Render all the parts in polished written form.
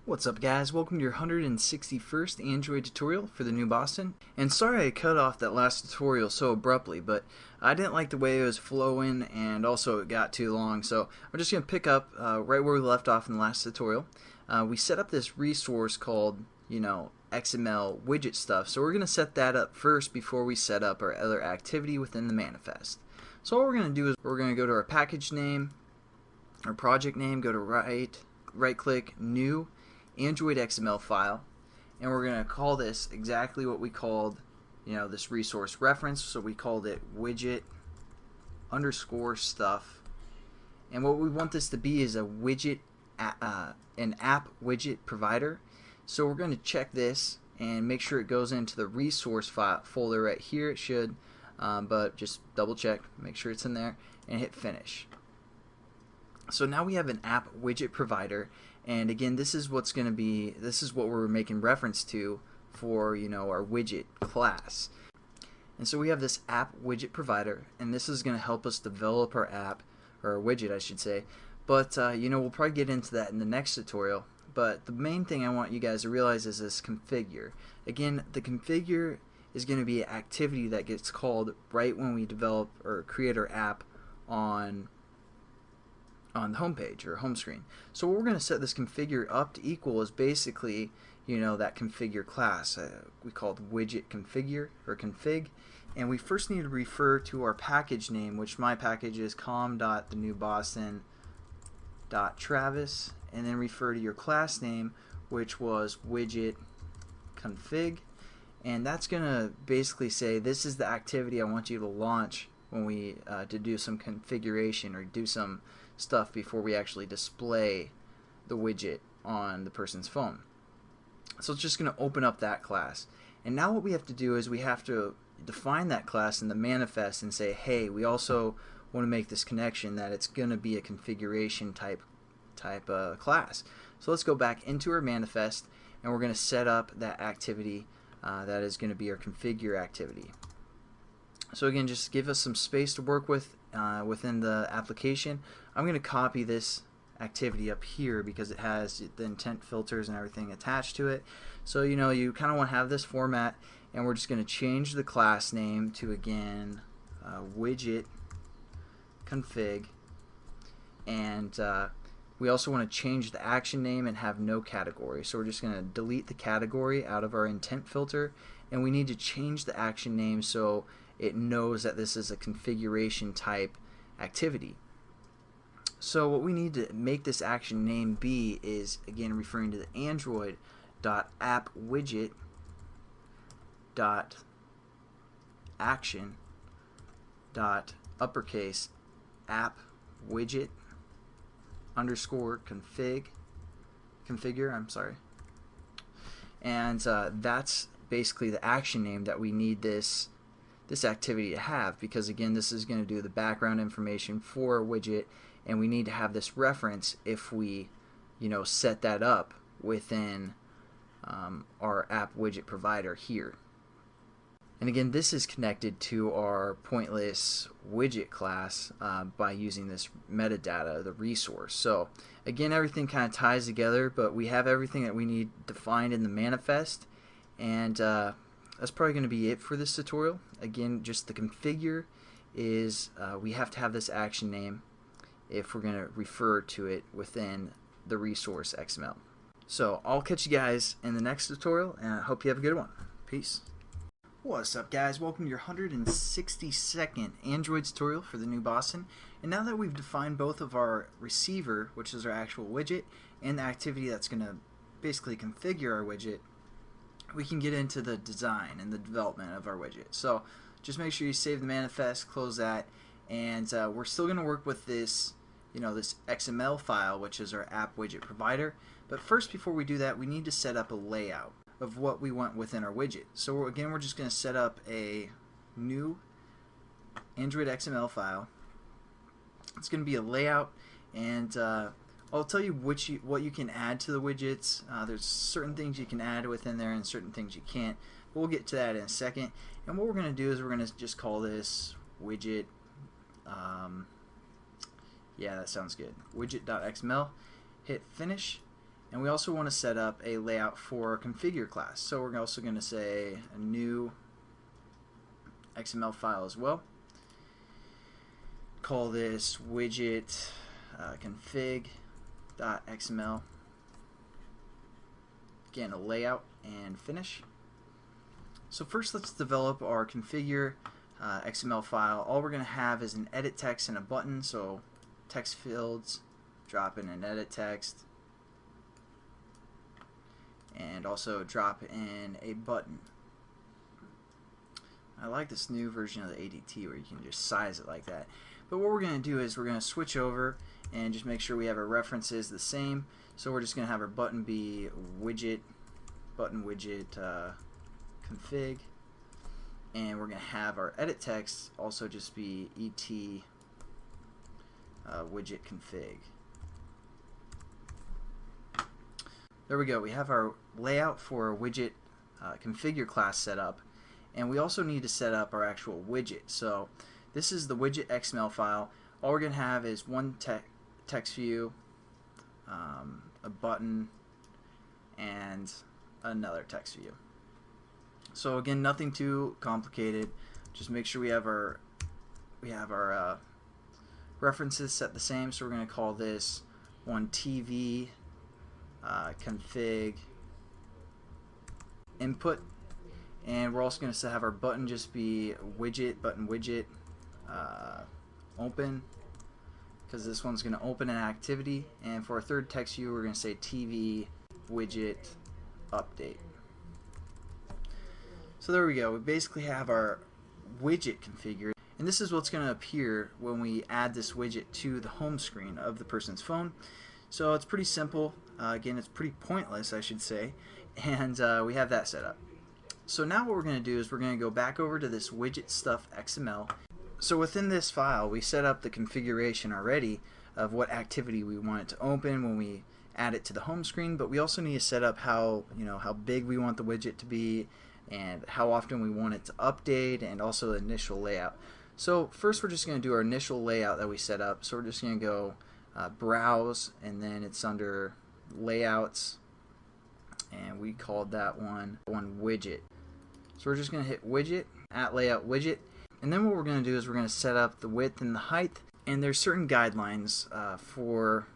What's up guys, welcome to your 161st Android tutorial for the new Boston. And sorry I cut off that last tutorial so abruptly, but I didn't like the way it was flowing and also it got too long. So we're just going to pick up right where we left off in the last tutorial. We set up this resource called, XML widget stuff. So we're going to set that up first before we set up our other activity within the manifest. So what we're going to do is we're going to go to our package name, our project name, go to right click, new, Android XML file, and we're going to call this exactly what we called this resource reference. So we called it widget underscore stuff, and what we want this to be is a widget an app widget provider. So we're going to check this and make sure it goes into the resource file folder right here. It should, but just double check, make sure it's in there, and hit finish. So now we have an app widget provider, and again this is what we're making reference to for our widget class. And so we have this app widget provider, and this is going to help us develop our app, or our widget I should say, but we'll probably get into that in the next tutorial. But the main thing I want you guys to realize is this configure. Again, the configure is going to be an activity that gets called right when we develop or create our app on the home page or home screen. So what we're going to set this configure up to equal is basically that configure class we called widget configure or config, and we first need to refer to our package name, which my package is com.thenewboston.travis, and then refer to your class name, which was widget config, and that's going to basically say this is the activity I want you to launch when we to do some configuration or do some stuff before we actually display the widget on the person's phone. So it's just going to open up that class, and now what we have to do is we have to define that class in the manifest and say, hey, we also want to make this connection that it's going to be a configuration type class. So let's go back into our manifest, and we're going to set up that activity that is going to be our configure activity. So again, just give us some space to work with within the application. I'm going to copy this activity up here because it has the intent filters and everything attached to it. So you kind of want to have this format, and we're just going to change the class name to again widget config, and we also want to change the action name and have no category. So we're just going to delete the category out of our intent filter, and we need to change the action name so it knows that this is a configuration type activity. So what we need to make this action name be is again referring to the android.app-widget.action app widget underscore configure, I'm sorry, and that's basically the action name that we need this activity to have, because again this is going to do the background information for a widget, and we need to have this reference if we set that up within our app widget provider here. And again, this is connected to our pointless widget class by using this metadata, the resource. So again, everything kind of ties together, but we have everything that we need defined in the manifest, and that's probably going to be it for this tutorial. Again, just the configure is we have to have this action name if we're going to refer to it within the resource XML. So I'll catch you guys in the next tutorial, and I hope you have a good one. Peace. What's up guys, welcome to your 162nd Android tutorial for the new Boston. And now that we've defined both of our receiver, which is our actual widget, and the activity that's going to basically configure our widget, we can get into the design and the development of our widget. So just make sure you save the manifest, close that, and we're still going to work with this this XML file, which is our app widget provider. But first, before we do that, we need to set up a layout of what we want within our widget. So again, we're just going to set up a new Android XML file. It's going to be a layout, and I'll tell you what you can add to the widgets. There's certain things you can add within there and certain things you can't. We'll get to that in a second. And what we're going to do is we're going to just call this widget. Yeah, that sounds good. Widget.xml. Hit finish, And we also want to set up a layout for configure class. So we're also going to say a new XML file as well. Call this widget config.xml. Again, a layout, and finish. So first let's develop our configure XML file. All we're going to have is an edit text and a button. So text fields, drop in an edit text, and also drop in a button. I like this new version of the ADT where you can just size it like that. But what we're going to do is we're going to switch over and just make sure we have our references the same. So we're just going to have our button be widget, button widget config, and we're going to have our edit text also just be et widget config. There we go. We have our layout for our widget configure class set up, and we also need to set up our actual widget. So this is the widget XML file. All we're going to have is one text view, a button, and another text view. So again, nothing too complicated. Just make sure we have our references set the same. So we're going to call this one TV config input, and we're also going to have our button just be widget button widget open, because this one's going to open an activity. And for our third text view, we're going to say TV widget update. So there we go. We basically have our widget configured, and this is what's going to appear when we add this widget to the home screen of the person's phone. So it's pretty simple. Again, it's pretty pointless, I should say, and we have that set up. So now what we're going to do is we're going to go back over to this widget stuff XML. So within this file, we set up the configuration already of what activity we want it to open when we add it to the home screen, but we also need to set up how big we want the widget to be and how often we want it to update, and also the initial layout. So first we're just going to do our initial layout that we set up. So we're just going to go browse, and then it's under layouts, and we called that one widget. So we're just going to hit widget at layout widget, and then what we're going to do is we're going to set up the width and the height, and there's certain guidelines for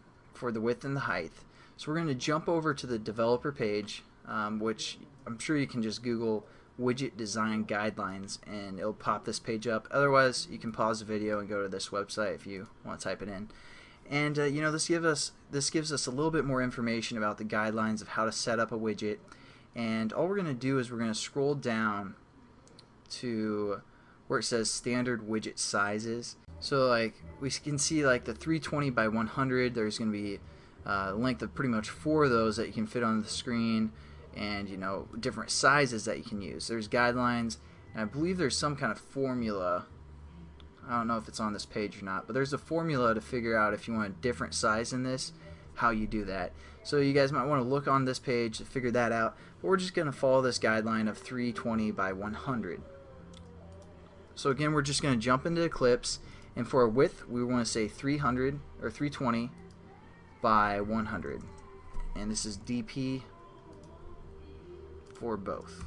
the width and the height. So we're going to jump over to the developer page, which I'm sure you can just Google widget design guidelines and it'll pop this page up. Otherwise, you can pause the video and go to this website if you want to type it in. And this gives us a little bit more information about the guidelines of how to set up a widget. And all we're going to do is we're going to scroll down to where it says standard widget sizes. So like we can see, like the 320 by 100, there's going to be a length of pretty much 4 of those that you can fit on the screen, and different sizes that you can use. There's guidelines, and I believe there's some kind of formula. I don't know if it's on this page or not, but there's a formula to figure out if you want a different size in this, how you do that. So you guys might want to look on this page to figure that out, but we're just going to follow this guideline of 320 by 100. So again, we're just going to jump into Eclipse, and for our width we want to say 300 or 320 by 100, and this is DP for both.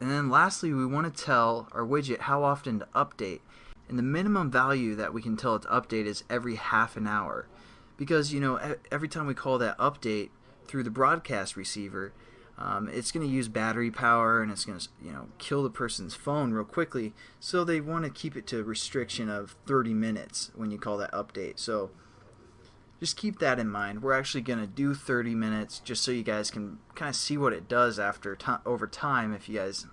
And then lastly, we want to tell our widget how often to update, and the minimum value that we can tell it to update is every half an hour, because every time we call that update through the broadcast receiver, it's going to use battery power, and it's going to kill the person's phone real quickly. So they want to keep it to a restriction of 30 minutes when you call that update. So just keep that in mind. We're actually going to do 30 minutes just so you guys can kind of see what it does over time. If you guys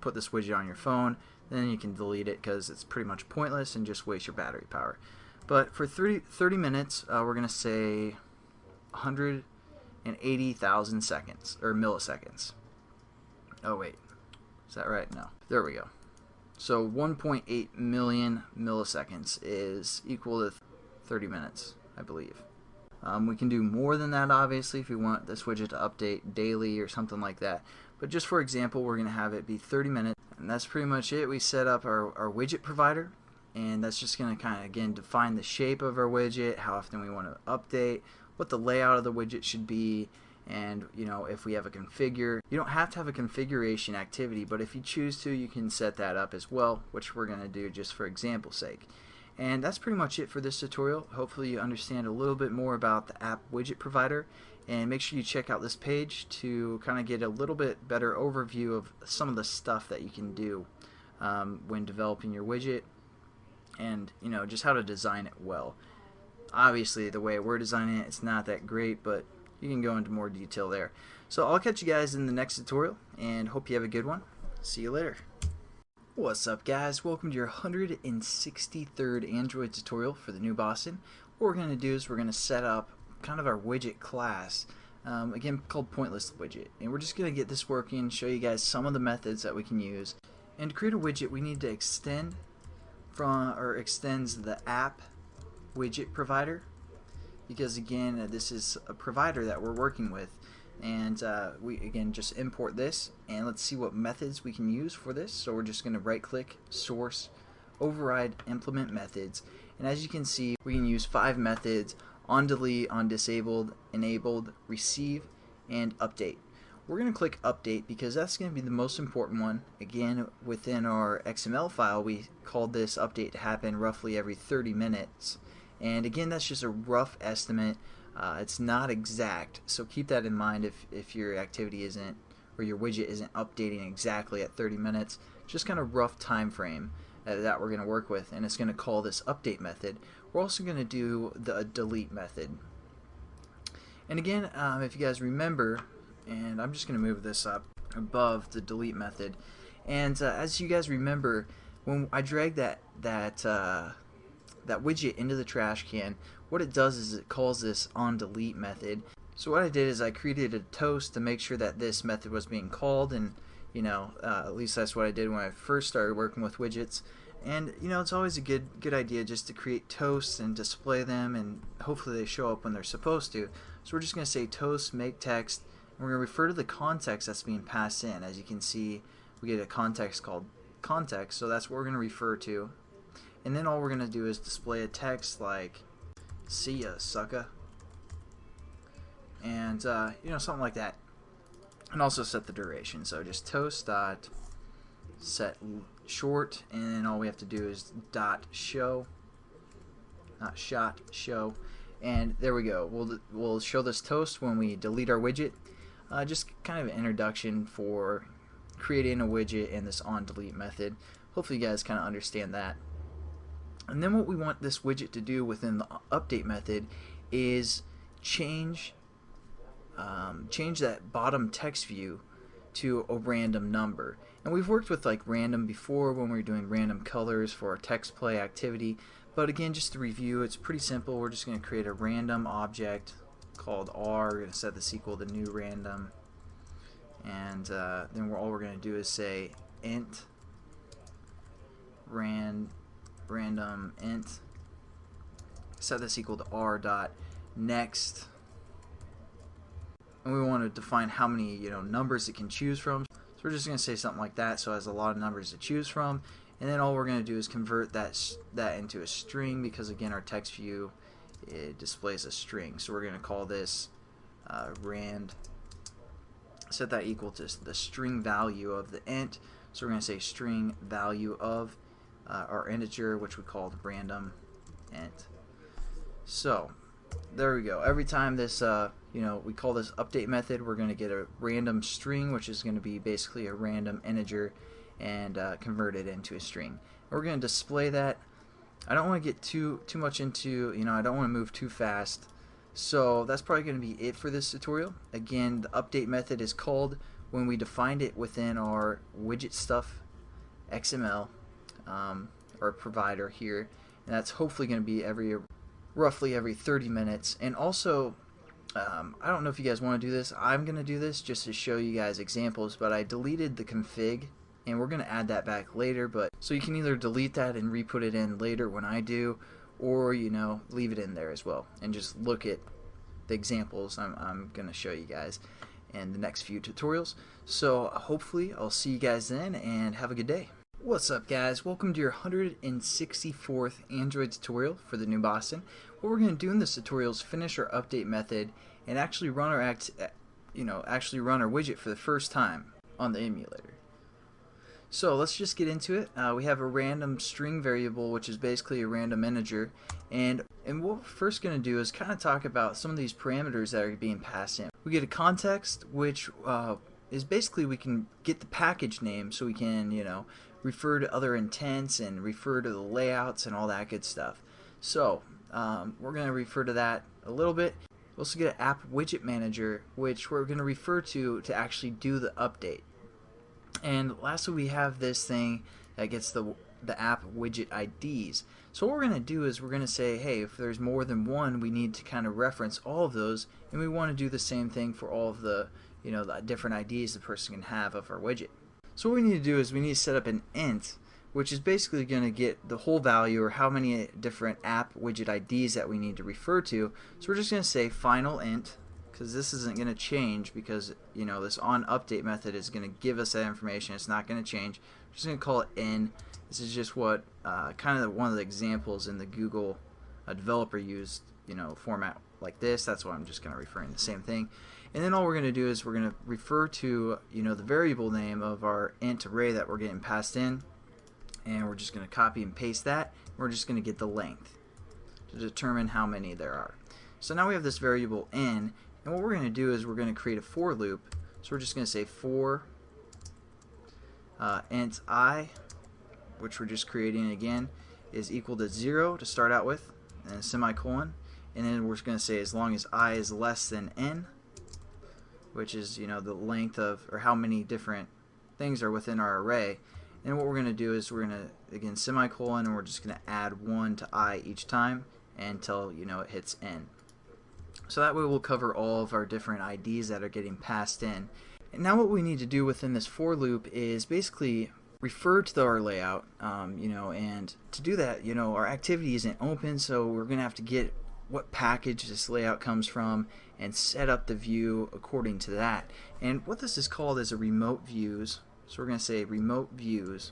put this widget on your phone, then you can delete it because it's pretty much pointless and just waste your battery power. But for 30 minutes, we're going to say 180,000 seconds or milliseconds. Oh wait, is that right? No. There we go. So 1.8 million milliseconds is equal to 30 minutes, I believe. We can do more than that, obviously, if we want this widget to update daily or something like that. But just for example, we're going to have it be 30 minutes, and that's pretty much it. We set up our widget provider, and that's just going to kind of, again, define the shape of our widget, how often we want to update, what the layout of the widget should be, And if we have a configure, you don't have to have a configuration activity, but if you choose to, you can set that up as well, which we're going to do just for example's sake. And that's pretty much it for this tutorial. Hopefully you understand a little bit more about the app widget provider, and make sure you check out this page to kind of get a little bit better overview of some of the stuff that you can do when developing your widget, and just how to design it well. Obviously the way we're designing it, it's not that great, but you can go into more detail there. So I'll catch you guys in the next tutorial, and hope you have a good one. See you later. What's up, guys? Welcome to your 163rd Android tutorial for the new Boston. What we're going to do is we're going to set up kind of our widget class, again called Pointless Widget, and we're just going to get this working, show you guys some of the methods that we can use. And to create a widget, we need to extends the app widget provider, because again this is a provider that we're working with, and we again just import this, and let's see what methods we can use for this. So we're just going to right click, source, override, implement methods, and as you can see we can use 5 methods: on delete, on disabled, enabled, receive, and update. We're going to click update because that's going to be the most important one. Again, within our XML file we called this update to happen roughly every 30 minutes. And again, that's just a rough estimate. It's not exact, so keep that in mind if your activity isn't, or your widget isn't updating exactly at 30 minutes. Just kind of rough time frame that we're going to work with, and it's going to call this update method. We're also going to do the delete method. And again, if you guys remember, and I'm just going to move this up above the delete method, and as you guys remember, when I drag that widget into the trash can, what it does is it calls this on delete method. So what I did is I created a toast to make sure that this method was being called, and at least that's what I did when I first started working with widgets. And it's always a good idea just to create toasts and display them, and hopefully they show up when they're supposed to. So we're just going to say toast make text, and we're going to refer to the context that's being passed in. As you can see, we get a context called context, so that's what we're going to refer to. And then all we're going to do is display a text like "see ya, sucka," and something like that. And also set the duration, so just toast dot set short, and then all we have to do is dot show, not shot, show, and there we go. We'll show this toast when we delete our widget. Just kind of an introduction for creating a widget and this on delete method. Hopefully you guys kind of understand that. And then what we want this widget to do within the update method is change that bottom text view to a random number. And we've worked with like random before when we were doing random colors for our text play activity, but again, just to review, it's pretty simple. We're just going to create a random object called R. We're going to set this equal to new random, and then all we're going to do is say int random int, set this equal to r dot next, and we want to define how many numbers it can choose from. So we're just going to say something like that, so it has a lot of numbers to choose from. And then all we're going to do is convert that into a string, because again our text view, it displays a string. So we're going to call this rand, set that equal to the string value of the int. So we're going to say string value of our integer, which we called random int. So there we go. Every time this we call this update method, we're going to get a random string, which is going to be basically a random integer, and convert it into a string. And we're going to display that. I don't want to get too much into, I don't want to move too fast, so that's probably going to be it for this tutorial. Again, the update method is called when we defined it within our widget stuff XML, our provider here, and that's hopefully going to be roughly every 30 minutes. And also, I don't know if you guys want to do this. I'm going to do this just to show you guys examples, but I deleted the config, and we're going to add that back later. But so you can either delete that and re-put it in later when I do, or leave it in there as well and just look at the examples I'm going to show you guys in the next few tutorials. So hopefully I'll see you guys then, and have a good day. What's up, guys? Welcome to your 164th Android tutorial for the new Boston. What we're going to do in this tutorial is finish our update method and actually run our actually run our widget for the first time on the emulator. So let's just get into it. We have a random string variable, which is basically a random integer, and what we're first going to do is kind of talk about some of these parameters that are being passed in. We get a context, which is basically we can get the package name, so we can refer to other intents and refer to the layouts and all that good stuff. So we're going to refer to that a little bit. We also get an app widget manager, which we're going to refer to actually do the update. And lastly, we have this thing that gets the app widget IDs. So what we're going to do is we're going to say, hey, if there's more than one, we need to kind of reference all of those, and we want to do the same thing for all of the the different IDs the person can have of our widget. So what we need to do is we need to set up an int, which is basically going to get the whole value, or how many different app widget IDs that we need to refer to. So we're just going to say final int, because this isn't going to change, because this onUpdate method is going to give us that information. It's not going to change. We're just going to call it n. This is just what kind of one of the examples in the Google developer used format like this. That's why I'm just going to refer to the same thing. And then all we're going to do is we're going to refer to the variable name of our int array that we're getting passed in, and we're just going to copy and paste that. We're just going to get the length to determine how many there are. So now we have this variable n. And what we're going to do is we're going to create a for loop. So we're just going to say for int I, which we're just creating again, is equal to 0 to start out with, and a semicolon. And then we're going to say as long as I is less than n, which is the length of, or how many different things are within our array. And what we're going to do is we're going to, again, semicolon, and we're just going to add 1 to I each time until it hits n. So that way we'll cover all of our different IDs that are getting passed in. And now what we need to do within this for loop is basically refer to our layout, and to do that, our activity isn't open, so we're going to have to get what package this layout comes from and set up the view according to that. And what this is called is a remote views. So we're going to say remote views,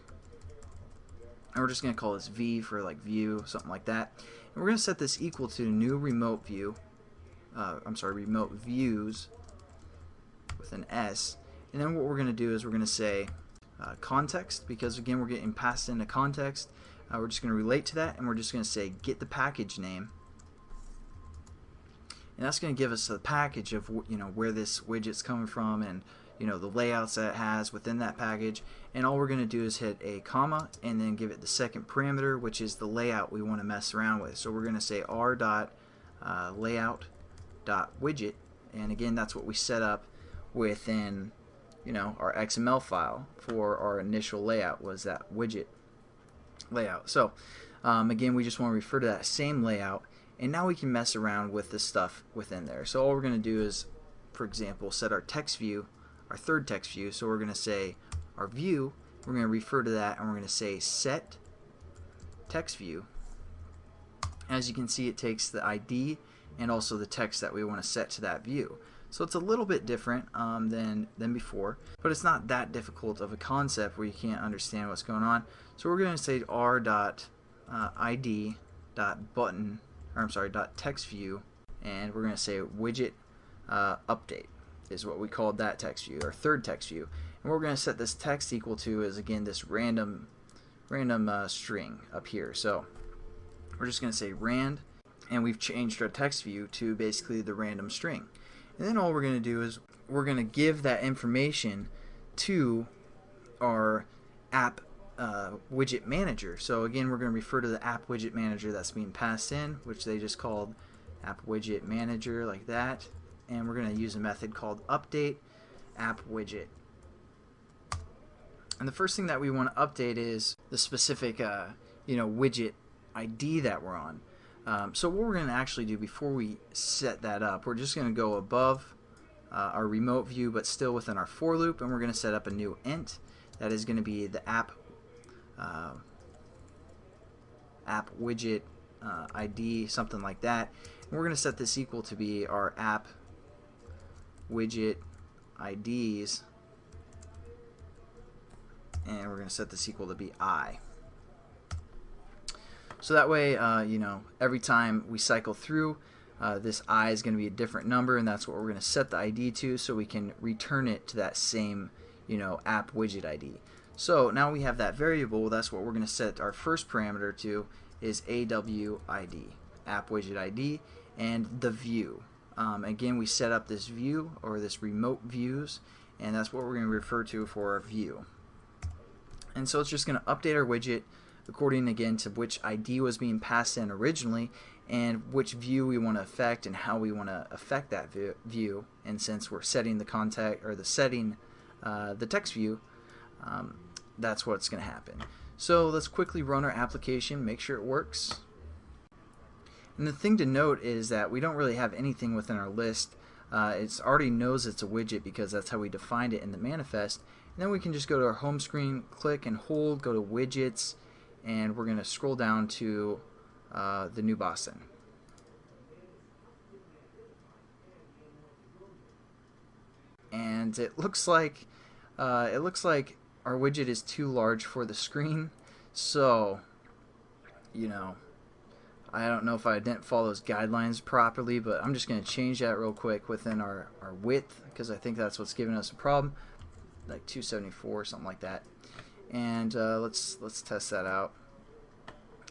and we're just going to call this v for like view, something like that. And we're going to set this equal to new remote view. Remote views with an S. And then what we're going to do is we're going to say context, because again we're getting passed into context. We're just going to relate to that, and we're just going to say get the package name, and that's going to give us a package of where this widget's coming from, and the layouts that it has within that package. And all we're going to do is hit a comma and then give it the second parameter, which is the layout we want to mess around with. So we're going to say r.layout.widget, and again that's what we set up within our XML file for our initial layout, was that widget layout. So again, we just want to refer to that same layout, and now we can mess around with this stuff within there. So all we're going to do is, for example, set our text view, our third text view. So we're going to say our view, we're going to refer to that, and we're going to say set text view. As you can see, it takes the ID and also the text that we want to set to that view. So it's a little bit different than before, but it's not that difficult of a concept where you can't understand what's going on. So we're going to say r.id.button.textView, and we're going to say widget update is what we called that text view, our third text view. And what we're going to set this text equal to is, again, this random string up here. So we're just going to say rand, and we've changed our text view to basically the random string. And then all we're going to do is we're going to give that information to our app widget manager. So again, we're going to refer to the app widget manager that's being passed in, which they just called app widget manager, like that. And we're going to use a method called update app widget. And the first thing that we want to update is the specific widget ID that we're on. So what we're going to actually do before we set that up, we're just going to go above our remote view, but still within our for loop, and we're going to set up a new int that is going to be the app widget ID, something like that. And we're going to set this equal to be our app widget IDs, and we're going to set this equal to be I. So that way, every time we cycle through, this I is going to be a different number, and that's what we're going to set the ID to, so we can return it to that same, app widget ID. So now we have that variable. That's what we're going to set our first parameter to, is AWID, app widget ID, and the view. Again, we set up this view, or this remote views, and that's what we're going to refer to for our view. And so it's just going to update our widget according again to which ID was being passed in originally, and which view we want to affect and how we want to affect that view. And since we're setting the contact, or the text view, that's what's going to happen. So let's quickly run our application, make sure it works. And the thing to note is that we don't really have anything within our list. It already knows it's a widget because that's how we defined it in the manifest. And then we can just go to our home screen, click and hold, go to widgets, and we're going to scroll down to the New Boston. And it looks like our widget is too large for the screen. So, I don't know if I didn't follow those guidelines properly, but I'm just going to change that real quick within our width, because I think that's what's giving us a problem, like 274 something like that. And let's test that out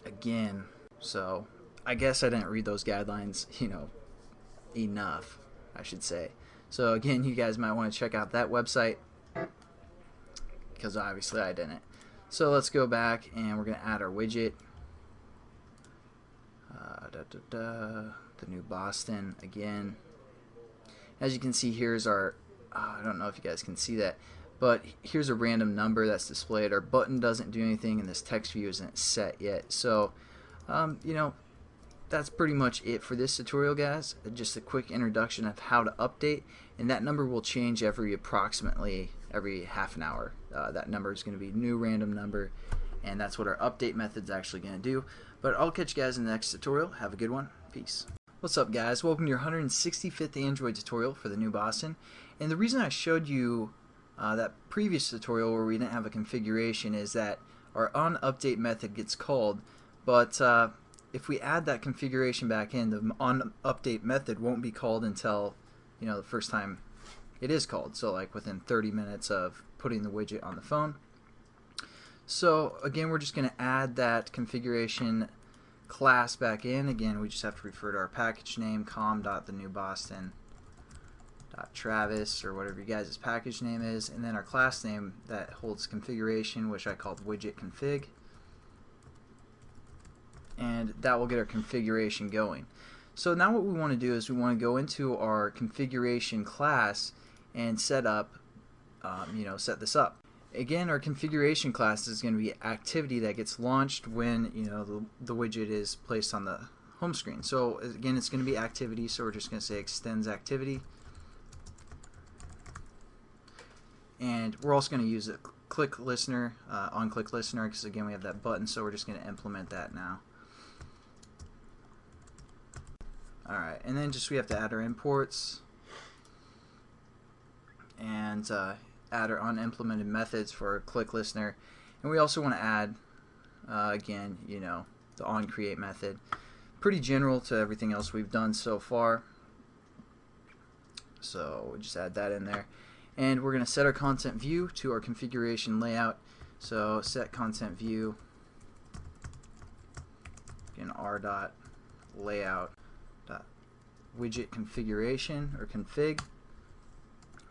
again. So I guess I didn't read those guidelines enough, I should say. So again, you guys might want to check out that website, because obviously I didn't. So let's go back and we're going to add our widget. The New Boston again. As you can see, here's our I don't know if you guys can see that, but here's a random number that's displayed. Our button doesn't do anything, and this text view isn't set yet. So that's pretty much it for this tutorial, guys. Just a quick introduction of how to update, and that number will change approximately every half an hour. That number is going to be a new random number, and that's what our update method is actually going to do. But I'll catch you guys in the next tutorial. Have a good one. Peace. What's up, guys? Welcome to your 165th Android tutorial for the New Boston. And the reason I showed you that previous tutorial where we didn't have a configuration is that our onUpdate method gets called, but if we add that configuration back in, the onUpdate method won't be called until the first time it is called, so like within 30 minutes of putting the widget on the phone. So again, we're just going to add that configuration class back in. Again, we just have to refer to our package name, com.thenewboston.travis, or whatever you guys' package name is, and then our class name that holds configuration, which I called widget config, and that will get our configuration going. So now what we want to do is we want to go into our configuration class and set up, set this up. Again, our configuration class is going to be activity that gets launched when the widget is placed on the home screen. So again, it's going to be activity, so we're just going to say extends activity, and we're also going to use a click listener, on click listener, because again we have that button, so we're just going to implement that now. Alright, and then we have to add our imports and add our unimplemented methods for click listener, and we also want to add again the onCreate method. Pretty general to everything else we've done so far, so we'll just add that in there. And we're going to set our content view to our configuration layout, so set content view, again r.layout widget configuration, or config.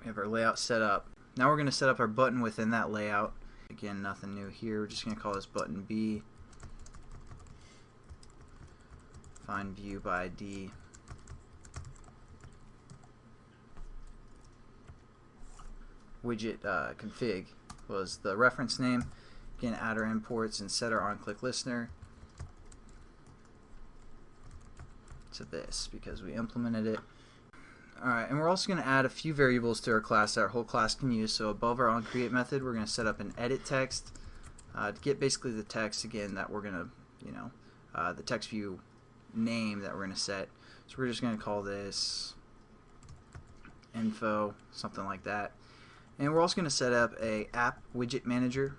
We have our layout set up. Now we're going to set up our button within that layout. Again, nothing new here. We're just going to call this button B. Find view by ID. Widget config was the reference name. Again, add our imports and set our onClick listener to this because we implemented it. Alright, and we're also going to add a few variables to our class that our whole class can use. So above our onCreate method, we're going to set up an edit text to get basically the text again that we're going to, the text view name that we're going to set. So we're just going to call this info, something like that. And we're also going to set up a app widget manager,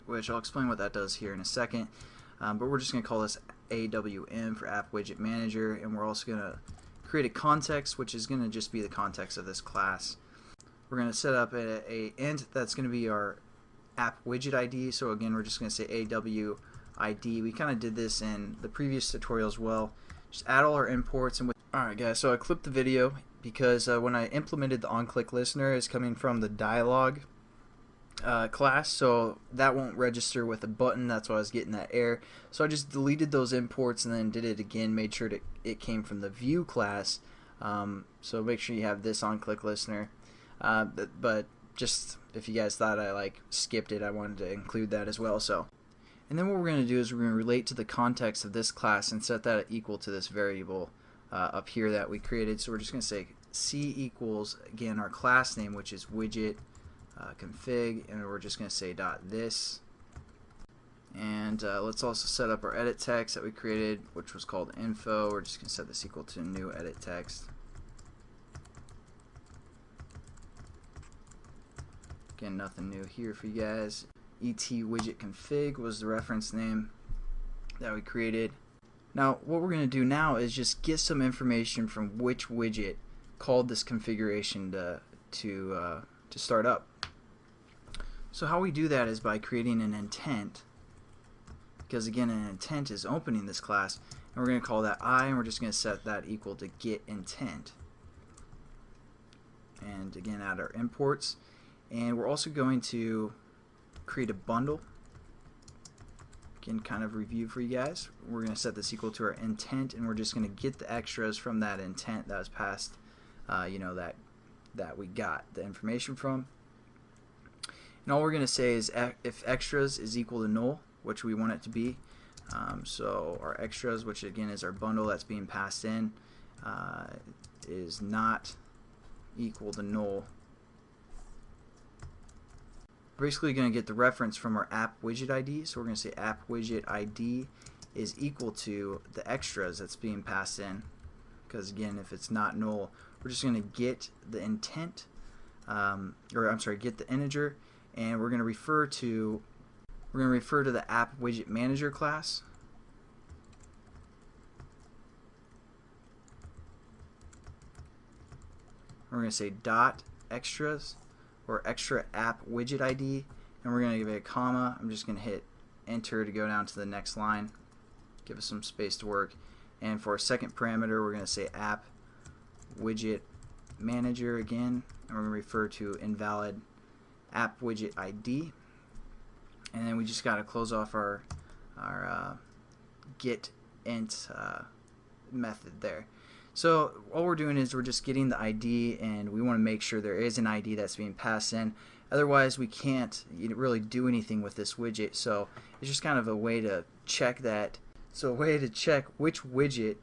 which I'll explain what that does here in a second. But we're just going to call this AWM for App Widget Manager, and we're also going to create a context, which is going to just be the context of this class. We're going to set up a int that's going to be our app widget ID. So again, we're just going to say AWID. We kind of did this in the previous tutorial as well. Just add all our imports. And alright guys, so I clipped the video because when I implemented the onClick listener, it's coming from the dialog class, so that won't register with a button. That's why I was getting that error. So I just deleted those imports and then did it again, made sure that it came from the view class. So make sure you have this onClick listener. But just if you guys thought I skipped it, I wanted to include that as well. So, and then what we're going to do is we're going to relate to the context of this class and set that equal to this variable up here that we created. So we're just going to say C equals, again, our class name, which is widget config, and we're just going to say .this. And let's also set up our edit text that we created, which was called info. We're just going to set this equal to new edit text. Again, nothing new here for you guys. Et widget config was the reference name that we created. Now what we're going to do now is just get some information from which widget called this configuration to start up. So how we do that is by creating an intent, because again an intent is opening this class, and we're going to call that I, and we're just going to set that equal to get intent. And again, add our imports, and we're also going to create a bundle. Again, kind of review for you guys. We're going to set this equal to our intent, and we're just going to get the extras from that intent that was passed, that we got the information from. And all we're going to say is if extras is equal to null, which we want it to be. So our extras, which again is our bundle that's being passed in, is not equal to null. We're basically going to get the reference from our app widget ID. So we're going to say app widget ID is equal to the extras that's being passed in, because again, if it's not null, we're just going to get the intent, get the integer, and we're going to refer to the app widget manager class. We're going to say dot extras, or extra app widget ID, and we're going to give it a comma. I'm just going to hit enter to go down to the next line, give us some space to work. And for a second parameter, we're going to say app widget manager again, and we're going to refer to invalid app widget ID. And then we just got to close off our get int method there. So all we're doing is we're just getting the ID, and we want to make sure there is an ID that's being passed in. Otherwise, we can't really do anything with this widget. So it's just kind of a way to check that. So a way to check which widget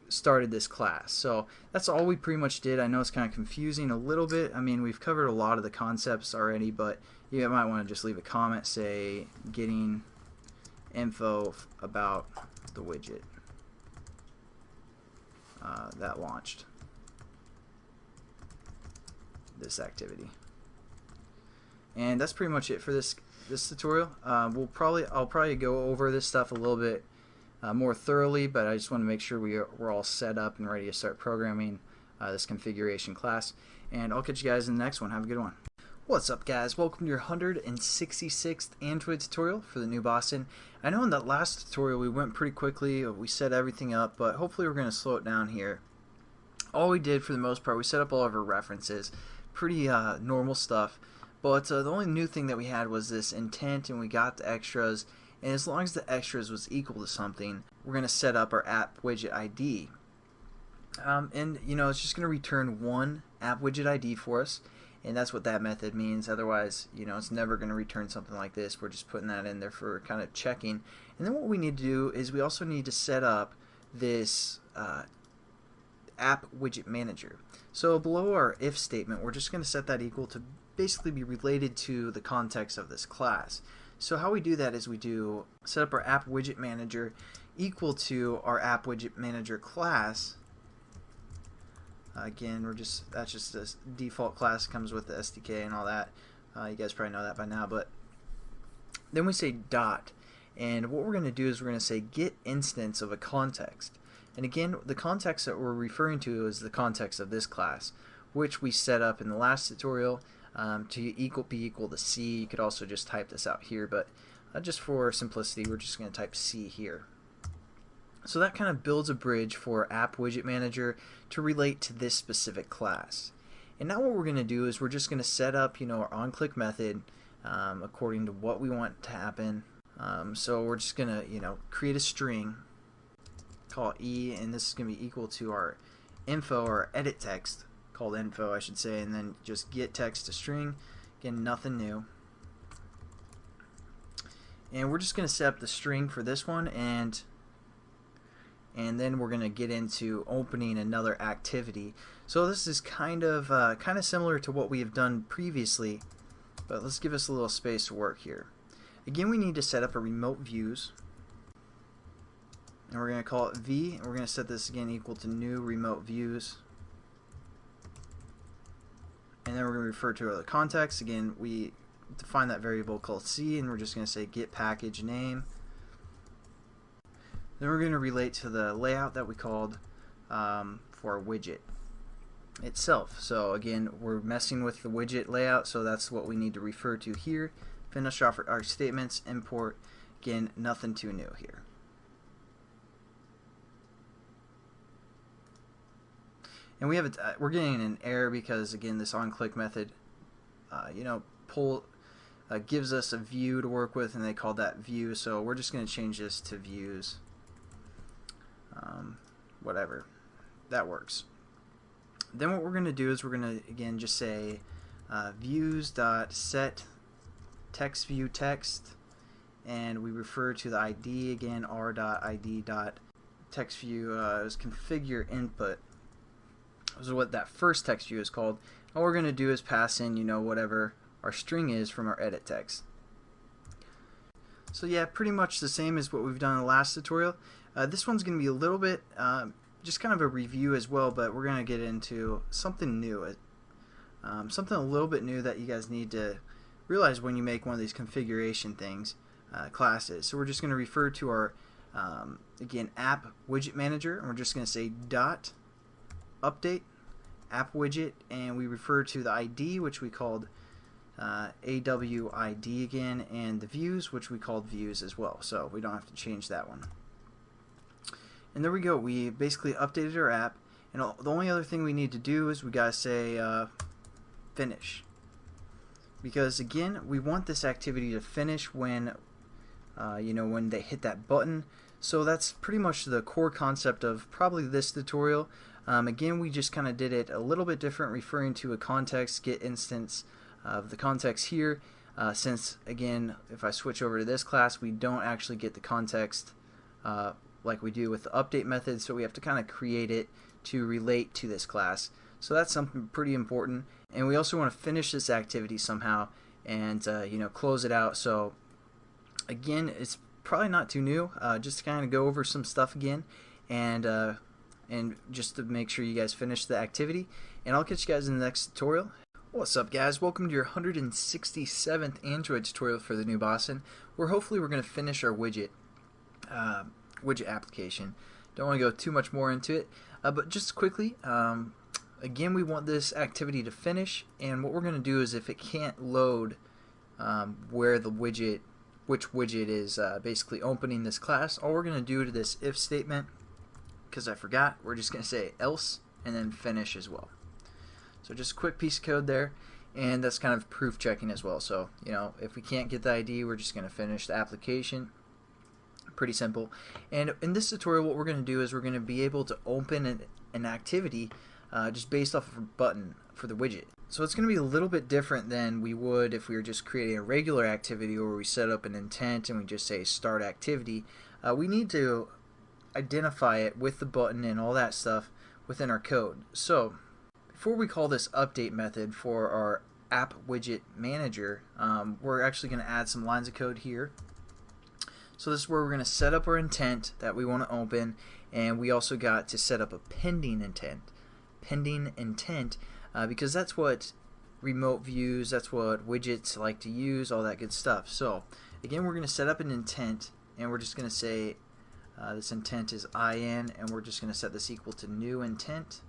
started this class. So that's all we pretty much did. I know it's kind of confusing a little bit. I mean, we've covered a lot of the concepts already, but you might want to just leave a comment, say getting info about the widget that launched this activity. And that's pretty much it for this tutorial. I'll probably go over this stuff a little bit more thoroughly, but I just want to make sure we're all set up and ready to start programming this configuration class. And I'll catch you guys in the next one. Have a good one. What's up, guys? Welcome to your 166th Android tutorial for the new Boston. I know in that last tutorial we went pretty quickly, we set everything up, but hopefully we're going to slow it down here. All we did for the most part, we set up all of our references, pretty normal stuff, but the only new thing that we had was this intent, and we got the extras, and as long as the extras was equal to something, we're going to set up our app widget ID. And it's just going to return one app widget ID for us, and that's what that method means. Otherwise, it's never going to return something like this. We're just putting that in there for kind of checking. And then what we need to do is we also need to set up this app widget manager. So below our if statement, we're just going to set that equal to basically be related to the context of this class. So how we do that is we do set up our app widget manager equal to our app widget manager class. Again, that's just a default class, comes with the SDK and all that. You guys probably know that by now, but then we say dot, And what we're going to do is we're going to say get instance of a context. And again, the context that we're referring to is the context of this class, which we set up in the last tutorial to be equal to C. You could also just type this out here, but just for simplicity, we're just going to type C here. So that kind of builds a bridge for App Widget Manager to relate to this specific class. And now what we're going to do is we're just going to set up, our onClick method according to what we want to happen. So we're just going to, create a string, call it E, and this is going to be equal to our info or edit text, called info I should say, and then just get text to string. Again, nothing new. And we're just going to set up the string for this one, and then we're going to get into opening another activity. So this is kind of similar to what we have done previously, but let's give us a little space to work here. Again, we need to set up a remote views, and we're going to call it V, and we're going to set this again equal to new remote views, and then we're going to refer to the context. Again, we define that variable called C, and we're just going to say get package name. Then we're going to relate to the layout that we called for our widget itself. So again, we're messing with the widget layout, so that's what we need to refer to here. Finish off our statements, import. Again, nothing too new here. And we're getting an error because again, this onClick method, gives us a view to work with, and they call that view. So we're just going to change this to views. Whatever, that works. Then what we're going to do is we're going to again just say views.set TextView text, and we refer to the ID again, r.id.textView is configure input. This is what that first text view is called. All we're going to do is pass in whatever our string is from our edit text. So yeah, pretty much the same as what we've done in the last tutorial. This one's going to be a little bit just kind of a review as well, but we're going to get into something new, something a little bit new that you guys need to realize when you make one of these configuration things, classes. So we're just going to refer to our again App Widget Manager, and we're just going to say dot update app widget, and we refer to the ID, which we called AWID again, and the views, which we called views as well, so we don't have to change that one. And there we go, we basically updated our app, and the only other thing we need to do is we gotta say finish, because again, we want this activity to finish when when they hit that button. So that's pretty much the core concept of probably this tutorial. Again, we just kind of did it a little bit different, referring to a context, get instance of the context here, since again, if I switch over to this class, we don't actually get the context like we do with the update method, so we have to kind of create it to relate to this class. So that's something pretty important, and we also want to finish this activity somehow and close it out. So again, it's probably not too new, just to kind of go over some stuff again, and just to make sure you guys finish the activity, and I'll catch you guys in the next tutorial. What's up, guys? Welcome to your 167th Android tutorial for the new Boston, where hopefully we're going to finish our widget application. Don't want to go too much more into it, but just quickly, again, we want this activity to finish, and what we're going to do is if it can't load where the widget, which widget is basically opening this class, all we're going to do to this if statement, because I forgot, we're just going to say else and then finish as well. So just a quick piece of code there, and that's kind of proof checking as well. So if we can't get the ID, we're just going to finish the application. Pretty simple. And in this tutorial, what we're going to do is we're going to be able to open an activity just based off of a button for the widget. So it's going to be a little bit different than we would if we were just creating a regular activity where we set up an intent and we just say start activity. We need to identify it with the button and all that stuff within our code. So before we call this update method for our App Widget Manager, we're actually going to add some lines of code here. So this is where we're going to set up our intent that we want to open, and we also got to set up a pending intent. Pending intent, because that's what remote views, that's what widgets like to use, all that good stuff. So again, we're going to set up an intent and we're just going to say this intent is in, and we're just going to set this equal to new intent,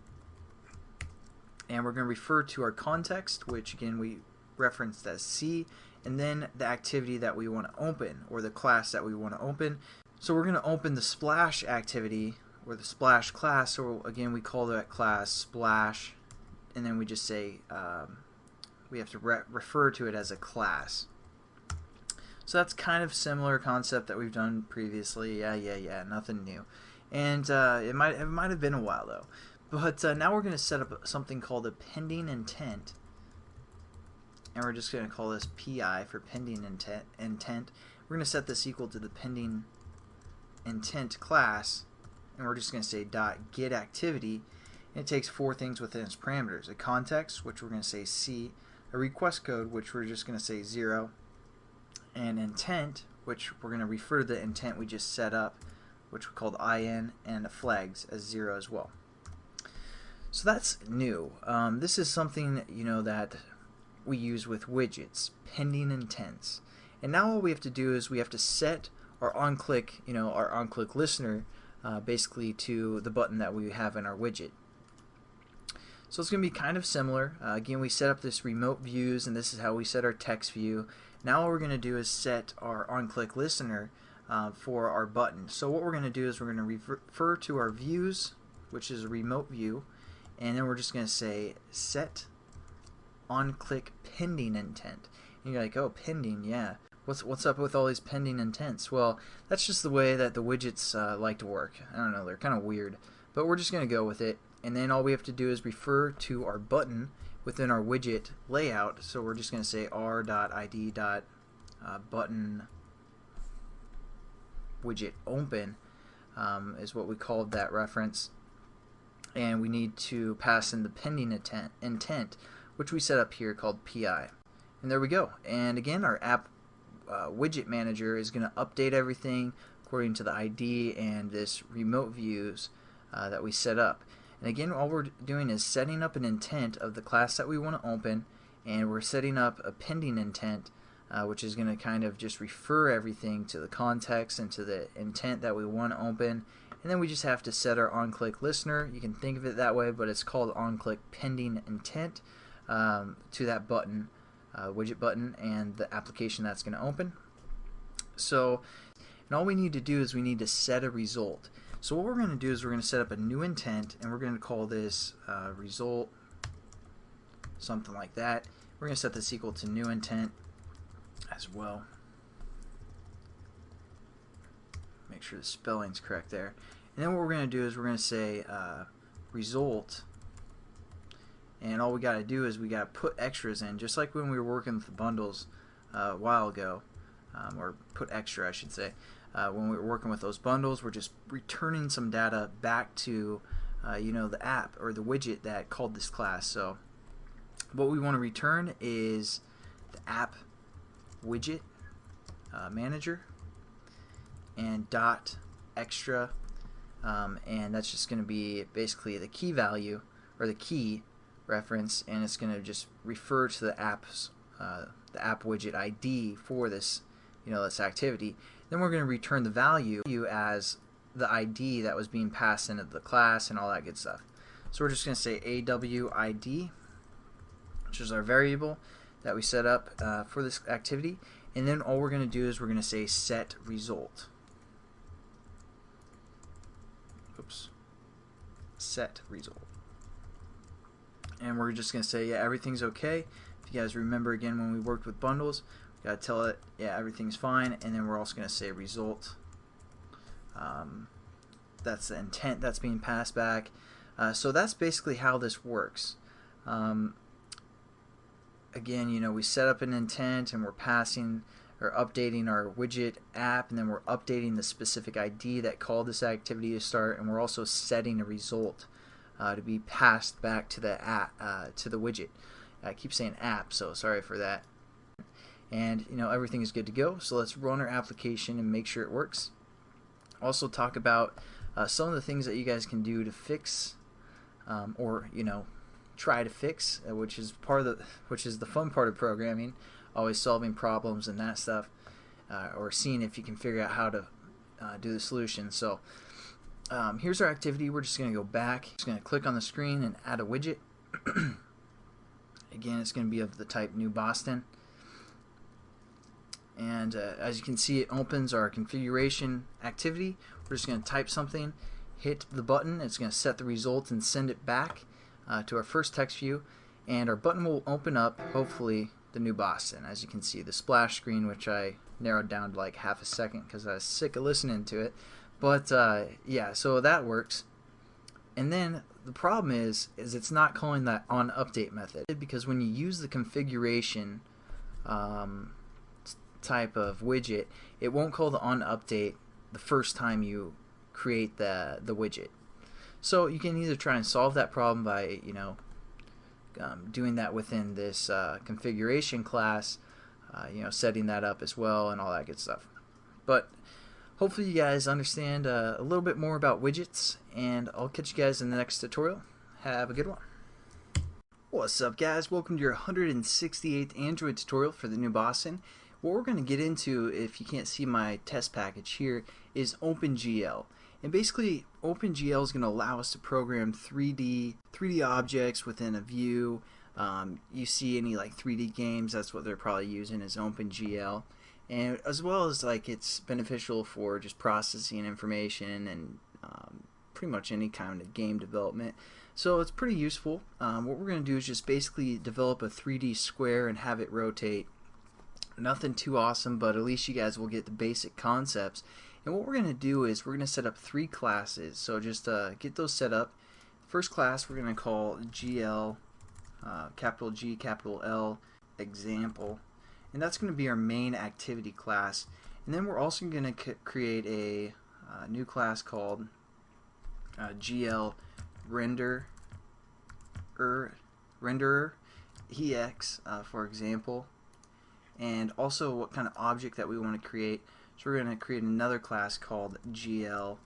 and we're going to refer to our context, which again we referenced as C, and then the activity that we want to open, or the class that we want to open. So we're going to open the splash activity, or the splash class, so again we call that class splash, and then we just say we have to refer to it as a class. So that's kind of similar concept that we've done previously. Yeah, nothing new. And it might have been a while though. But now we're going to set up something called a pending intent, and we're just going to call this PI for pending intent. We're going to set this equal to the pending intent class, and we're just going to say .get activity. And it takes 4 things within its parameters: a context, which we're going to say C, a request code, which we're just going to say 0, and intent, which we're going to refer to the intent we just set up, which we called in, and the flags as 0 as well. So that's new. This is something that we use with widgets, pending intents. And now all we have to do is we have to set our on-click, our on-click listener, basically to the button that we have in our widget. So it's going to be kind of similar. Again, we set up this remote views, and this is how we set our text view. Now all we're going to do is set our on-click listener for our button. So what we're going to do is we're going to refer to our views, which is a remote view, and then we're just going to say set on-click pending intent. And you're like, oh, pending, yeah. What's up with all these pending intents? Well, that's just the way that the widgets like to work. I don't know, they're kind of weird, but we're just going to go with it. And then all we have to do is refer to our button within our widget layout. So we're just going to say r.id.button widget open is what we called that reference. And we need to pass in the pending intent, which we set up here called PI. And there we go. And again, our app widget manager is going to update everything according to the ID and this remote views that we set up. And again, all we're doing is setting up an intent of the class that we want to open, and we're setting up a pending intent, which is going to kind of just refer everything to the context and to the intent that we want to open. And then we just have to set our on-click listener. You can think of it that way, but it's called on-click pending intent to that button, widget button, and the application that's going to open. So, and all we need to do is we need to set a result. So what we're going to do is we're going to set up a new intent, and we're going to call this result, something like that. We're going to set this equal to new intent as well. Make sure the spelling's correct there. And then what we're going to do is we're going to say result, and all we got to do is we got to put extras in, just like when we were working with the bundles a while ago, or put extra I should say. When we were working with those bundles, we're just returning some data back to the app or the widget that called this class. So what we want to return is the app widget manager and dot extra, and that's just going to be basically the key value or the key reference, and it's going to just refer to the app widget ID for this this activity. Then we're going to return the value as the ID that was being passed into the class and all that good stuff. So we're just going to say AWID, which is our variable that we set up for this activity. And then all we're going to do is we're going to say set result. Oops. Set result. And we're just going to say, yeah, everything's okay. If you guys remember again when we worked with bundles, we got to tell it, yeah, everything's fine. And then we're also going to say result. That's the intent that's being passed back. So that's basically how this works. Again, we set up an intent and we're passing or updating our widget app, and then we're updating the specific ID that called this activity to start, and we're also setting a result to be passed back to the app, to the widget. I keep saying app, so sorry for that. And everything is good to go. So let's run our application and make sure it works. Also talk about some of the things that you guys can do to fix, or try to fix, which is the fun part of programming, always solving problems and that stuff, or seeing if you can figure out how to do the solution. So here's our activity. We're just going to go back. Just going to click on the screen and add a widget. Again, it's going to be of the type New Boston. And as you can see, it opens our configuration activity. We're just going to type something, hit the button. It's going to set the result and send it back to our first text view. And our button will open up, hopefully, the New Boston. As you can see, the splash screen, which I narrowed down to like half a second because I was sick of listening to it. But yeah, so that works. And then the problem is it's not calling that onUpdate method, because when you use the configuration type of widget, it won't call the onUpdate the first time you create the widget. So you can either try and solve that problem by doing that within this configuration class, setting that up as well and all that good stuff. But hopefully you guys understand a little bit more about widgets, and I'll catch you guys in the next tutorial. Have a good one. What's up, guys? Welcome to your 168th Android tutorial for the New Boston. What we're going to get into, if you can't see my test package here, is OpenGL. And basically, OpenGL is going to allow us to program 3D objects within a view. You see any like 3D games, that's what they're probably using, is OpenGL. And as well as it's beneficial for just processing information and pretty much any kind of game development. So it's pretty useful. What we're going to do is just basically develop a 3D square and have it rotate. Nothing too awesome, but at least you guys will get the basic concepts. And what we're going to do is we're going to set up 3 classes. So just get those set up. First class we're going to call GL, capital G, capital L, example. And that's going to be our main activity class. And then we're also going to create a new class called GL renderer, EX, for example. And also what kind of object that we want to create. So we're going to create another class called GL.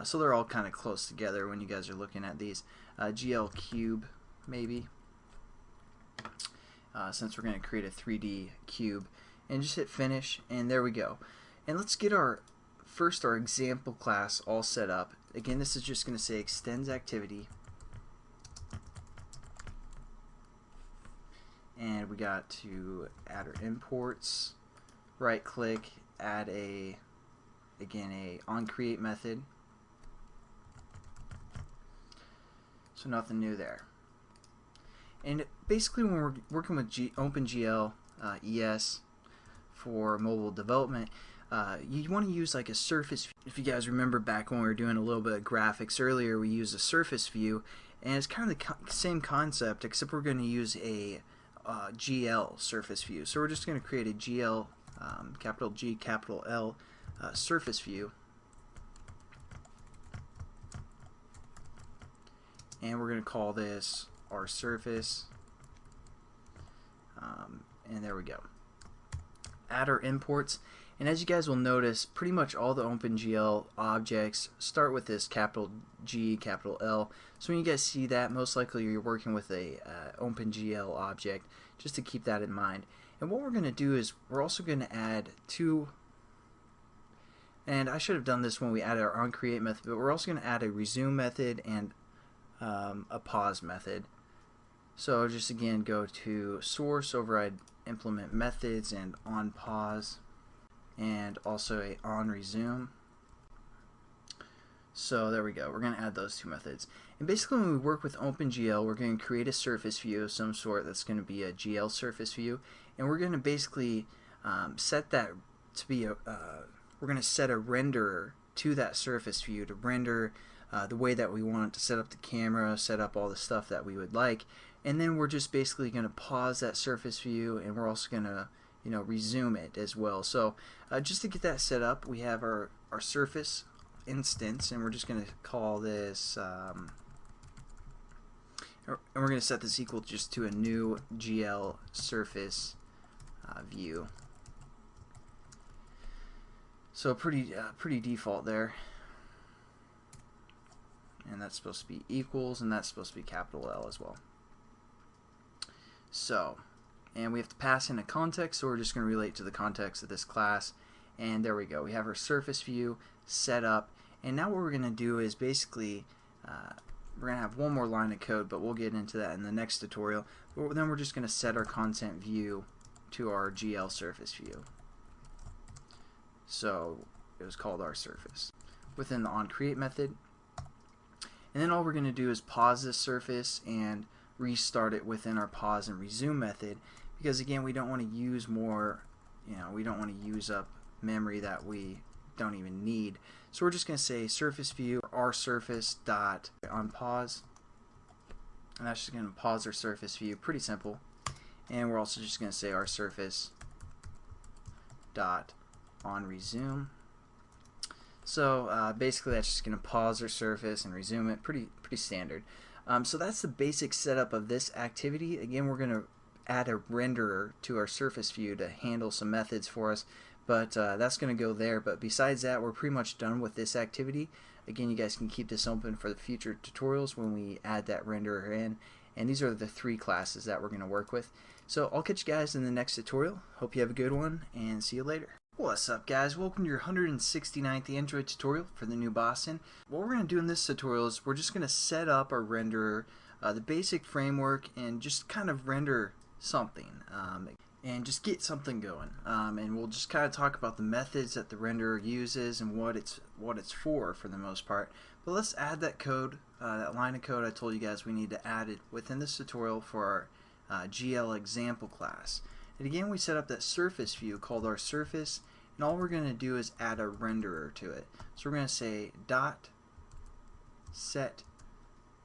So they're all kind of close together when you guys are looking at these. GL cube, maybe. Since we're going to create a 3D cube. And just hit finish, and there we go. And let's get our example class all set up. Again, this is just going to say extends activity. And we got to add our imports, right click, add a onCreate method. So nothing new there. And basically when we're working with OpenGL ES for mobile development, you want to use like a surface view. If you guys remember back when we were doing a little bit of graphics earlier, we used a surface view, and it's kind of the same concept, except we're going to use a GL surface view. So we're just going to create a GL, capital G, capital L, surface view. And we're going to call this our surface. And there we go. Add our imports. And as you guys will notice, pretty much all the OpenGL objects start with this capital G, capital L. So when you guys see that, most likely you're working with a OpenGL object, just to keep that in mind. And what we're going to do is we're also going to add 2, and I should have done this when we added our onCreate method, but we're also going to add a resume method and a pause method. So just again go to source, override implement methods, and onPause, and also a onResume. So there we go. We're going to add those 2 methods. And basically when we work with OpenGL, we're going to create a surface view of some sort that's going to be a GL surface view, and we're going to basically set that to be a we're going to set a renderer to that surface view to render the way that we want to set up the camera, set up all the stuff that we would like. And then we're just basically going to pause that surface view, and we're also going to resume it as well. So just to get that set up, we have our surface instance, and we're just going to call this and we're going to set this equal just to a new GL surface view. So pretty default there. And that's supposed to be equals, and that's supposed to be capital L as well. So, and we have to pass in a context, so we're just going to relate to the context of this class. And there we go. We have our surface view set up. And now what we're going to do is basically we're going to have one more line of code, but we'll get into that in the next tutorial. But then we're just going to set our content view to our GL surface view. So it was called our surface within the onCreate method. And then all we're going to do is pause this surface and restart it within our pause and resume method, because again, we don't want to use more, we don't want to use up memory that we don't even need. So we're just going to say surface view our surface dot on pause, and that's just going to pause our surface view. Pretty simple. And we're also just going to say our surface dot on resume. So basically that's just going to pause our surface and resume it. Pretty standard. So that's the basic setup of this activity. Again, we're going to add a renderer to our surface view to handle some methods for us, but that's going to go there. But besides that, we're pretty much done with this activity. Again, you guys can keep this open for the future tutorials when we add that renderer in. And these are the 3 classes that we're going to work with. So I'll catch you guys in the next tutorial. Hope you have a good one, and see you later. What's up, guys? Welcome to your 169th Android tutorial for the new Boston. What we're going to do in this tutorial is we're just going to set up our renderer, the basic framework, and just kind of render something and just get something going. And we'll just kind of talk about the methods that the renderer uses and what it's for the most part. But let's add that code, that line of code I told you guys we need to add it within this tutorial for our GL example class. And again, we set up that surface view called our surface, and all we're going to do is add a renderer to it. So we're going to say dot set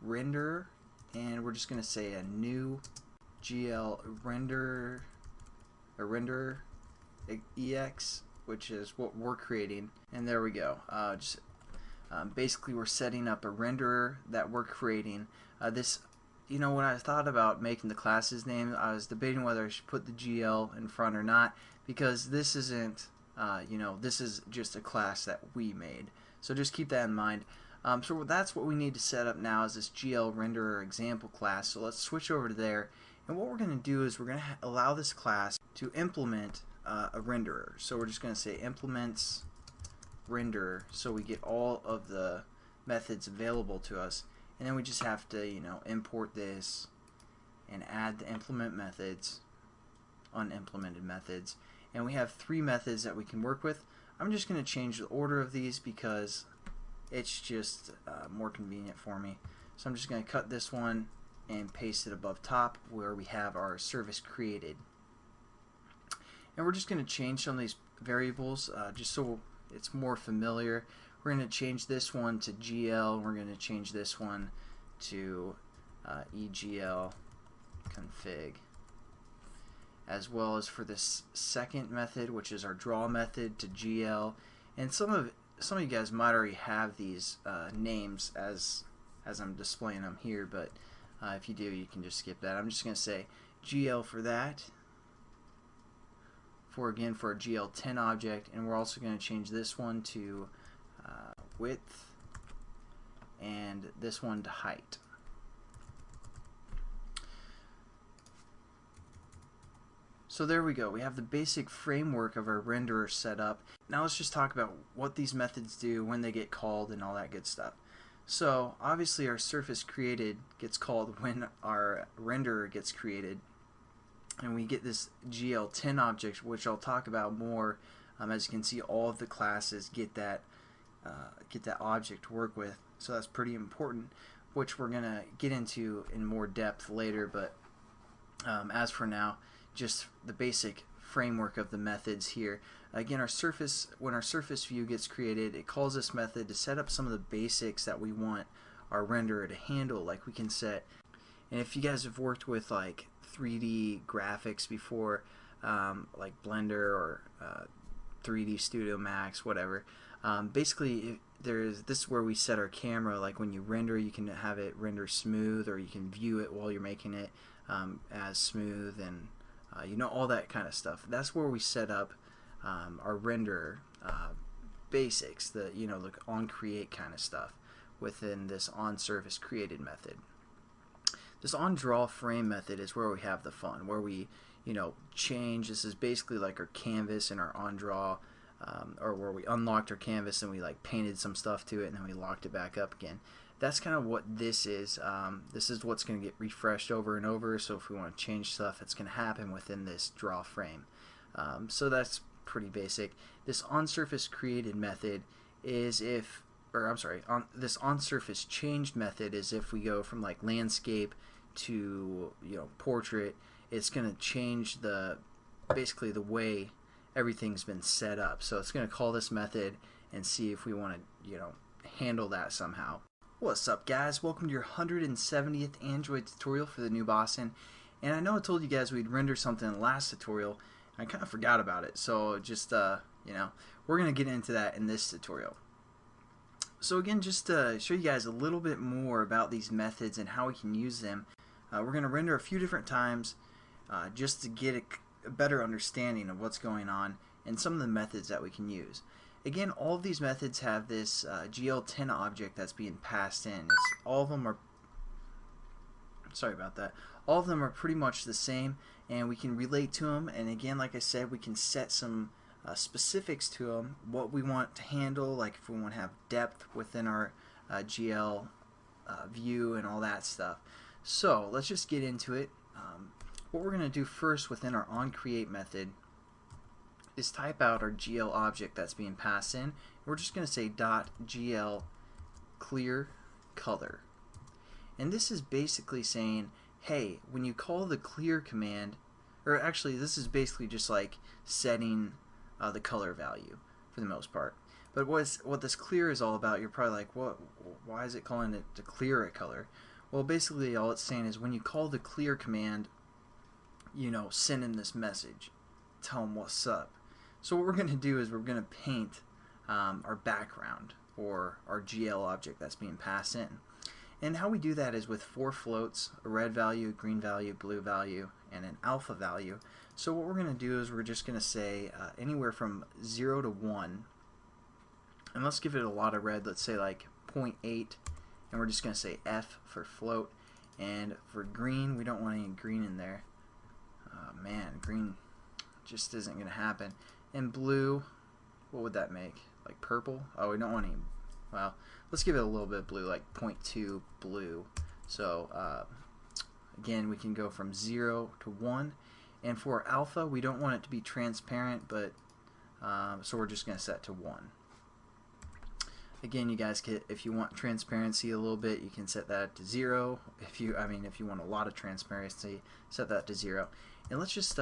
renderer, and we're just going to say a new GL renderer ex, which is what we're creating. And there we go. Basically, we're setting up a renderer that we're creating. When I thought about making the class's name, I was debating whether I should put the GL in front or not, because this isn't, this is just a class that we made. So just keep that in mind. So that's what we need to set up now, is this GL renderer example class. So let's switch over to there. And what we're going to do is we're going to allow this class to implement a renderer. So we're just going to say implements renderer, so we get all of the methods available to us. And then we just have to, import this and add the implement methods, unimplemented methods. And we have 3 methods that we can work with. I'm just going to change the order of these because it's just more convenient for me. So I'm just going to cut this one and paste it above top where we have our service created. And we're just going to change some of these variables just so it's more familiar. We're going to change this one to GL. We're going to change this one to EGL config, as well as for this second method, which is our draw method, to GL. And some of you guys might already have these names as I'm displaying them here, but if you do, you can just skip that. I'm just going to say GL for that. For a GL10 object, and we're also going to change this one to width and this one to height. So there we go. We have the basic framework of our renderer set up. Now let's just talk about what these methods do, when they get called, and all that good stuff. So obviously our surface created gets called when our renderer gets created, and we get this GL10 object, which I'll talk about more. As you can see, all of the classes get that object to work with, so that's pretty important, which we're gonna get into in more depth later. But as for now, just the basic framework of the methods here. Again, when our surface view gets created, it calls this method to set up some of the basics that we want our renderer to handle. Like we can set, and if you guys have worked with like 3D graphics before, like Blender or 3D Studio Max, whatever. Basically, this is where we set our camera. Like when you render, you can have it render smooth, or you can view it while you're making it as smooth, and all that kind of stuff. That's where we set up our render basics, the on create kind of stuff within this on surface created method. This on draw frame method is where we have the fun, where we change. This is basically like our canvas and our on draw or where we unlocked our canvas and we like painted some stuff to it and then we locked it back up again. That's kind of what this is. This is what's going to get refreshed over and over, so if we want to change stuff, it's going to happen within this draw frame. So that's pretty basic. This onSurfaceCreated method is if, or I'm sorry, this onSurfaceChanged method is if we go from like landscape to portrait. It's going to change basically the way everything's been set up. So it's going to call this method and see if we want to handle that somehow. What's up, guys? Welcome to your 170th Android tutorial for the new Boston. And I know I told you guys we'd render something in the last tutorial. I kind of forgot about it, so just we're going to get into that in this tutorial. So again, just to show you guys a little bit more about these methods and how we can use them, we're going to render a few different times just to get a better understanding of what's going on and some of the methods that we can use. Again, all of these methods have this GL10 object that's being passed in. All of them are, sorry about that, all of them are pretty much the same, and we can relate to them. And again, like I said, we can set some specifics to them, what we want to handle, like if we want to have depth within our GL view and all that stuff. So let's just get into it. What we're going to do first within our onCreate method is type out our GL object that's being passed in. We're just going to say .gl clear color. And this is basically saying, hey, when you call the clear command, or actually this is basically just like setting the color value for the most part. But what this clear is all about, you're probably like, what? Why is it calling it to clear a color? Well, basically all it's saying is when you call the clear command, send him this message, tell him what's up. So what we're going to do is we're going to paint our background or our GL object that's being passed in. And how we do that is with 4 floats, a red value, green value, blue value, and an alpha value. So what we're going to do is we're just going to say anywhere from 0 to 1. And let's give it a lot of red, let's say like 0.8. And we're just going to say F for float. And for green, we don't want any green in there. Man, green just isn't going to happen. And blue, what would that make? Like purple? Oh, we don't want any. Well, let's give it a little bit of blue, like 0.2 blue. So again, we can go from 0 to 1. And for alpha, we don't want it to be transparent, but so we're just going to set to 1. Again, you guys can, if you want transparency a little bit, you can set that to 0. If you want a lot of transparency, set that to 0. And let's just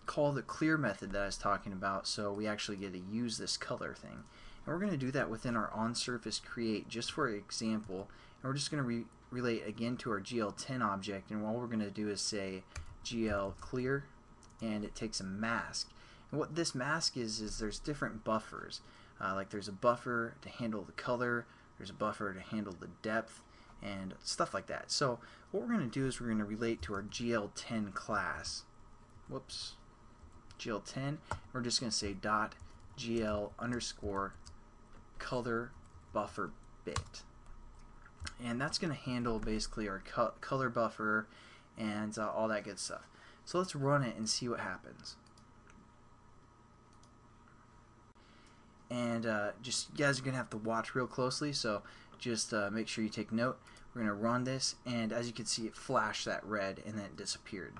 call the clear method that I was talking about, so we actually get to use this color thing. And we're going to do that within our onSurfaceCreate just for example. And we're just going to relate again to our GL10 object, and all we're going to do is say GL clear, and it takes a mask. And what this mask is there's different buffers. Like there's a buffer to handle the color, there's a buffer to handle the depth, and stuff like that. So what we're going to do is we're going to relate to our GL10 class. Whoops. GL10. We're just going to say .gl underscore color buffer bit. And that's going to handle basically our color buffer and all that good stuff. So let's run it and see what happens. And just you guys are going to have to watch real closely, so just make sure you take note. We're going to run this, and as you can see, it flashed that red and then it disappeared.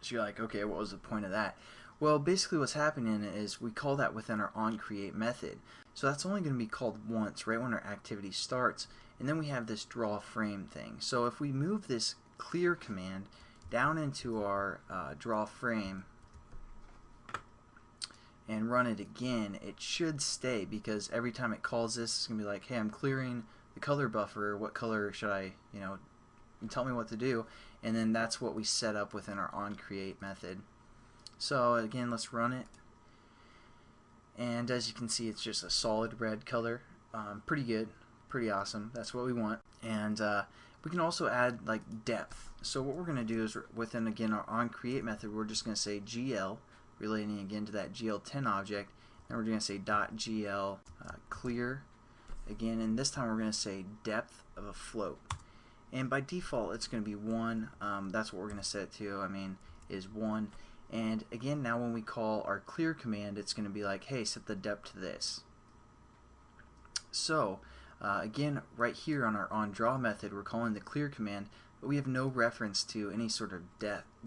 So you're like, okay, what was the point of that? Well, basically what's happening is we call that within our onCreate method. So that's only going to be called once, right when our activity starts, and then we have this draw frame thing. So if we move this clear command down into our draw frame and run it again, it should stay, because every time it calls this, it's going to be like, hey, I'm clearing the color buffer, what color should I, tell me what to do, and then that's what we set up within our onCreate method. So again, let's run it, and as you can see, it's just a solid red color. Pretty good, pretty awesome. That's what we want. And we can also add like depth. So what we're going to do is within again our onCreate method, we're just going to say GL, relating again to that GL10 object, and we're going to say .gl clear again, and this time we're going to say depth of a float. And by default, it's going to be 1. That's what we're going to set it to. Is 1. And again, now when we call our clear command, it's going to be like, hey, set the depth to this. So again, right here on our onDraw method, we're calling the clear command, but we have no reference to any sort of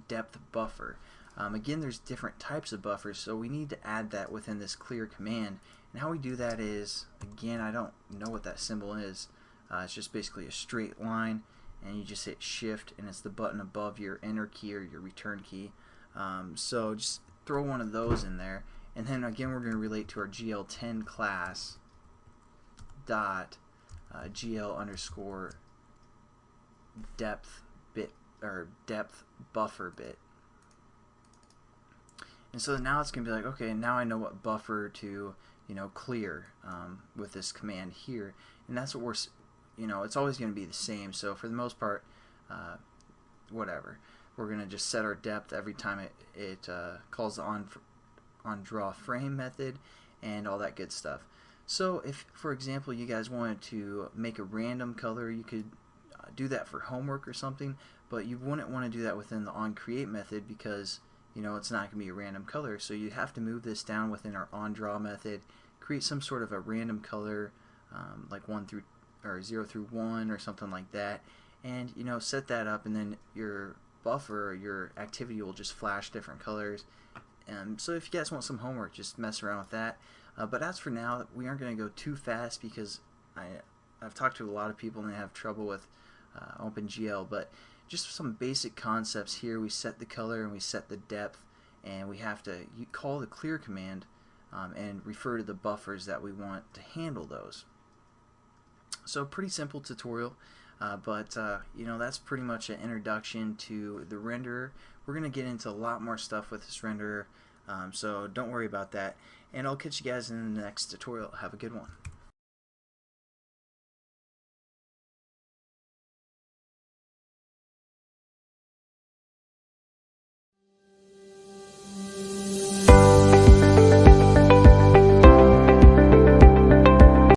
depth buffer. Again, there's different types of buffers, so we need to add that within this clear command. And how we do that is, again, I don't know what that symbol is. It's just basically a straight line, and you just hit shift, and it's the button above your enter key or your return key. So just throw one of those in there, and then again we're going to relate to our GL10 class dot GL underscore depth bit or depth buffer bit. And so now it's going to be like, okay, now I know what buffer to clear with this command here, and that's what we're it's always going to be the same. So for the most part, whatever, we're going to just set our depth every time it calls the onDraw frame method and all that good stuff. So if, for example, you guys wanted to make a random color, you could do that for homework or something, but you wouldn't want to do that within the onCreate method because it's not going to be a random color. So you have to move this down within our onDraw method, create some sort of a random color, like 0 through 1 or something like that, and set that up, and then your buffer or your activity will just flash different colors. So if you guys want some homework, just mess around with that. But as for now, we aren't going to go too fast because I've talked to a lot of people and they have trouble with OpenGL, but just some basic concepts here. We set the color and we set the depth, and we have to call the clear command and refer to the buffers that we want to handle those. So pretty simple tutorial, but that's pretty much an introduction to the renderer. We're going to get into a lot more stuff with this renderer, so don't worry about that, and I'll catch you guys in the next tutorial. Have a good one.